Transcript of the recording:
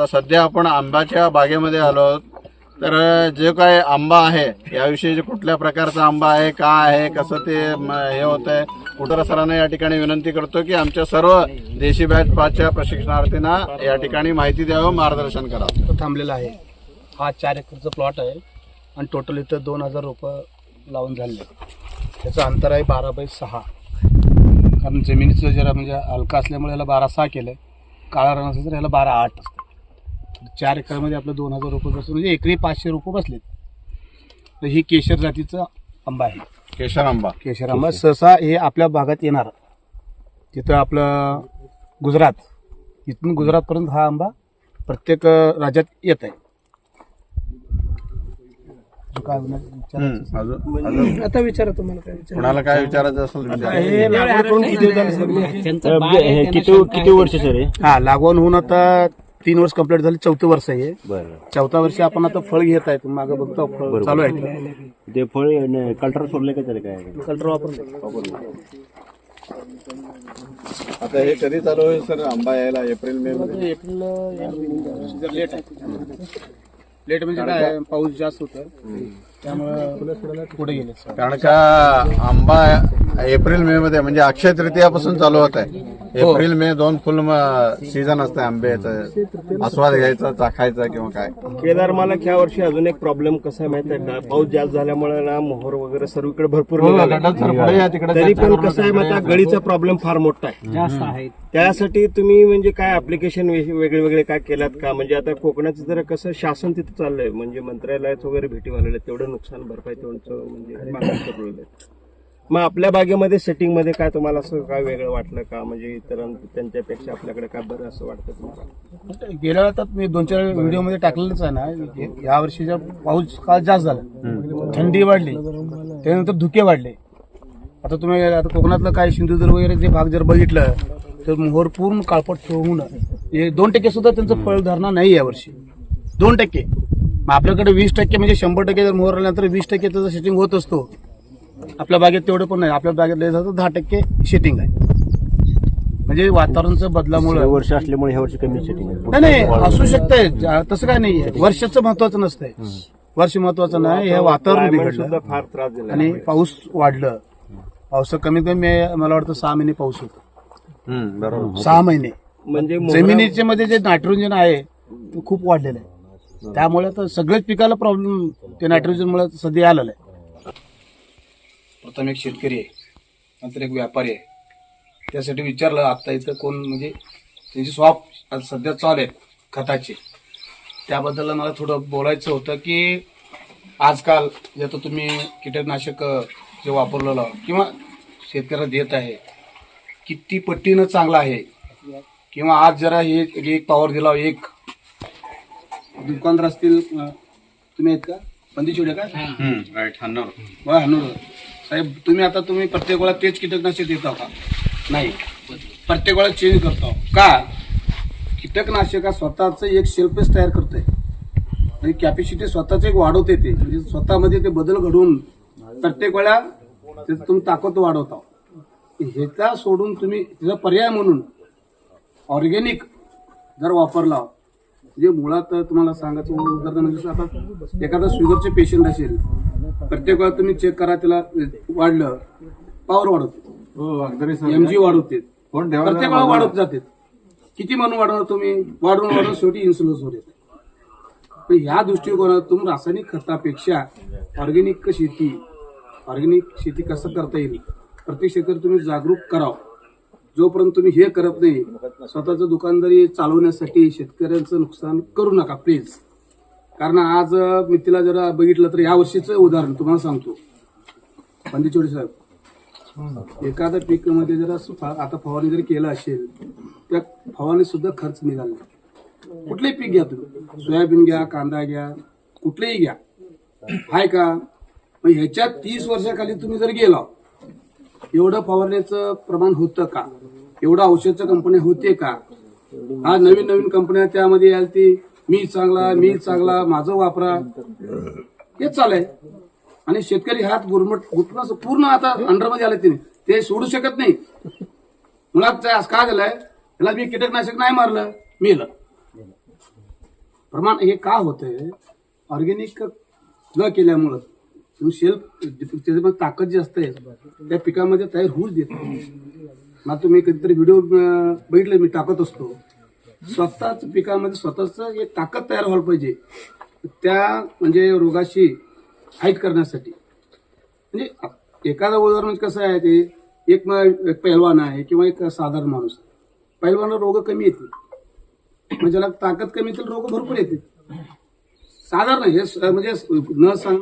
आता सध्या आपण आंब्याच्या बागेमध्ये आलो आहोत. तर जे काय आंबा आहे याविषयी कुठल्या प्रकारचा आंबा आहे, काय आहे, कसं ते हे होत आहे, कुठे सरांना या ठिकाणी विनंती करतो की आमच्या सर्व देशी बॅच 5च्या प्रशिक्षणार्थींना या ठिकाणी माहिती द्यावं, मार्गदर्शन करावं. थांबलेला आहे. हा 4 एकरचा प्लॉट आहे आणि टोटल इथं 2000 रोपं लावून झाले. त्याचं अंतर आहे 12/6. कारण जमिनीचं जरा म्हणजे हलका असल्यामुळे याला 12/6 केलं. काळा रंग असेल तर याला 12/8 असतं. 4 एकरमध्ये आपलं 2000 रोपं बसले, म्हणजे एकरी 500 रोपं बसलेत. तर ही केशर जातीचा आंबा आहे. केशर आंबा सहसा हे आपल्या भागात येणार. तिथं आपलं गुजरात, इथून गुजरातपर्यंत हा आंबा प्रत्येक राज्यात येत आहे. काय आता विचारा तुम्हाला काय विचार. कुणाला काय विचारायचं असेल विचारा. किती वर्ष सर आहे? हा, लागवण होऊन आता 3 वर्ष कंप्लीट झाली. 4थं वर्ष आहे. बरं. 4थ्या वर्षी आपण आता फळ घेत आहे. मागे बघतो फळ चालू आहे. ते फळ कल्टर सोडले का त्याला काय? कल्टर वापरून आता हे कधी चालू होईल सर आंबा यायला? एप्रिल मे मध्ये? एप्रिल लेट आहे. लेट म्हणजे काय, पाऊस जास्त होतं त्यामुळे पुढे गेले. कारण का आंबा एप्रिल मे मध्ये म्हणजे अक्षय तृतीयापासून चालू होत आहे. एप्रिल मे 2 फुल सीझन असते आंब्याचं, आस्वाद घ्यायचा, चाखायचा किंवा काय. केदार मला ह्या वर्षी अजून एक प्रॉब्लेम कसा आहे माहिती आहे का, पाऊस जास्त झाल्यामुळे ना मोहर वगैरे सर्वीकडे भरपूर तरी पण कसं आहे माहिती आहे, गळीचा प्रॉब्लेम फार मोठा आहे. त्यासाठी तुम्ही म्हणजे काय ऍप्लिकेशन वेगळे वेगळे काय केलात का? म्हणजे आता कोकणाचं जरा कसं शासन तिथं चाललंय, म्हणजे मंत्रालयात वगैरे भेटी व्हायला तेवढं नुकसान भरपाई तेवढं म्हणजे मागणी करून. मग आपल्या बागेमध्ये सेटिंग मध्ये काय तुम्हाला असं काय वेगळं वाटलं का? म्हणजे त्यांच्यापेक्षा आपल्याकडे काय बरं असं वाटतं तुम्हाला? गेल्या वेळात मी 2-4 व्हिडिओ मध्ये टाकलेलंच आहे ना. या वर्षी जर पाऊस काळ जास्त झाला, थंडी वाढली, त्यानंतर धुके वाढले. आता तुम्ही आता कोकणातलं काय सिंधुदुर्ग वगैरे जे भाग जर बघितलं तर मोहर पूर्ण काळपट होऊन 2% सुद्धा त्यांचं फळ धरणार नाही यावर्षी. 2%. मग आपल्याकडे 20% म्हणजे 100% जर मोहर आल्यानंतर 20% त्याचं सेटिंग होत असतो. आपल्या बागेत तेवढं पण नाही. आपल्या बागेत लय झालं 10% सेटिंग आहे. म्हणजे वातावरणाच्या बदलामुळे वर्ष असल्यामुळे ह्या वर्षी कमी सेटिंग आहे. नाही असू शकतंय, तसं काय नाहीये. वर्षाचं महत्वाचं नसतंय. वर्ष महत्वाचं नाही, हे वातावरण बिघडलं फार त्रास दिला आणि पाऊस वाढलं. पाऊस कमीत कमी मला वाटतं 6 महिने पाऊस होतो. बरोबर. 6 महिने म्हणजे जमिनीच्या मध्ये जे नायट्रोजन आहे ते खूप वाढलेलं आहे. त्यामुळे तर सगळ्याच पिकाला प्रॉब्लेम ते नायट्रोजन मुळे सध्या आलेलं आहे. प्रथम एक शेतकरी आहे, नंतर एक व्यापारी आहे. त्यासाठी विचारलं आता इथं कोण म्हणजे त्यांची शॉप सध्या चालू आहेत खताची. त्याबद्दल मला थोडं बोलायचं होतं की आजकाल जे आता तुम्ही कीटकनाशक जे वापरलेलं किंवा शेतकऱ्याला देत आहे किती पट्टीनं चांगला आहे, किंवा आज जरा हे एक पॉवर दिला. एक दुकानदार असतील, तुम्ही आहेत का बंदीचोडे का? हानूर साहेब, तुम्ही प्रत्येक वेळा तेच कीटकनाशक देता का? नाही, प्रत्येक वेळा चेंज करतो का? कीटकनाशक स्वतःच एक शेल्फेस तयार करतोय आणि कॅपॅसिटी स्वतःच एक वाढवते. ते म्हणजे स्वतःमध्ये ते बदल घडवून प्रत्येक वेळा तुम्ही ताकद वाढवता. ह्याचा सोडून तुम्ही त्याचा पर्याय म्हणून ऑर्गॅनिक जर वापरला, म्हणजे मुळात तुम्हाला सांगायचं उदाहरण म्हणजे आता एखादा शुगरचे पेशंट असेल, प्रत्येक वेळा तुम्ही चेक करा, त्याला वाढलं, पॉवर वाढवते, MG वाढवते, प्रत्येक वेळा वाढवत जाते. किती म्हणून वाढवणार तुम्ही? वाढवून शेवटी इन्सुलिन होत. पण ह्या दृष्टिकोनातून रासायनिक खतापेक्षा ऑर्गॅनिक शेती कसं करता येईल प्रत्येक शेतकरी तुम्ही जागरूक करावं. जोपर्यंत तुम्ही हे करत नाही, स्वतःचं दुकानदारी चालवण्यासाठी शेतकऱ्यांचं नुकसान करू नका प्लीज. कारण आज मी तिला जरा बघितलं तर या वर्षीचं उदाहरण तुम्हाला सांगतो. बंदीचोडे साहेब, एखाद्या पीकमध्ये जर आता फवारणी जरी केलं असेल, त्या फवारणी सुद्धा खर्च निघाला. कुठलेही पीक घ्या तुम्ही, सोयाबीन घ्या, कांदा घ्या, कुठलेही घ्या, आहे का? मग ह्याच्यात 30 वर्षाखाली तुम्ही जर गेला, एवढं फवारण्याचं प्रमाण होतं का? एवढं औषधच्या कंपन्या होते का? आज नवीन कंपन्या त्यामध्ये याल ती मी चांगला माझं वापरा, हेच चालय. आणि शेतकरी हात घुटणं पूर्ण आता अंडरमध्ये आले. ते सोडू शकत नाही. मुळात काय झालंय, त्याला मी कीटकनाशक नाही मारलं, मेलं. प्रमाण हे का होतंय ऑर्गॅनिक न केल्यामुळं तुम्ही शेल्फ त्याच्यामध्ये ताकद जी असते त्या पिकामध्ये तयार होऊच देत नाही. मग तुम्ही कधीतरी व्हिडिओ बघितले मी टाकत असतो, स्वतःच पिकामध्ये स्वतःच एक ताकद तयार व्हायला पाहिजे त्या म्हणजे रोगाशी फाईट करण्यासाठी. म्हणजे एखादा उदाहरण म्हणजे कसं आहे ते एक पैलवान आहे किंवा एक साधारण माणूस, पैलवान रोग कमी येतील, म्हणजे ज्याला ताकद कमी येतील रोग भरपूर येतील. साधारण हे म्हणजे न सांग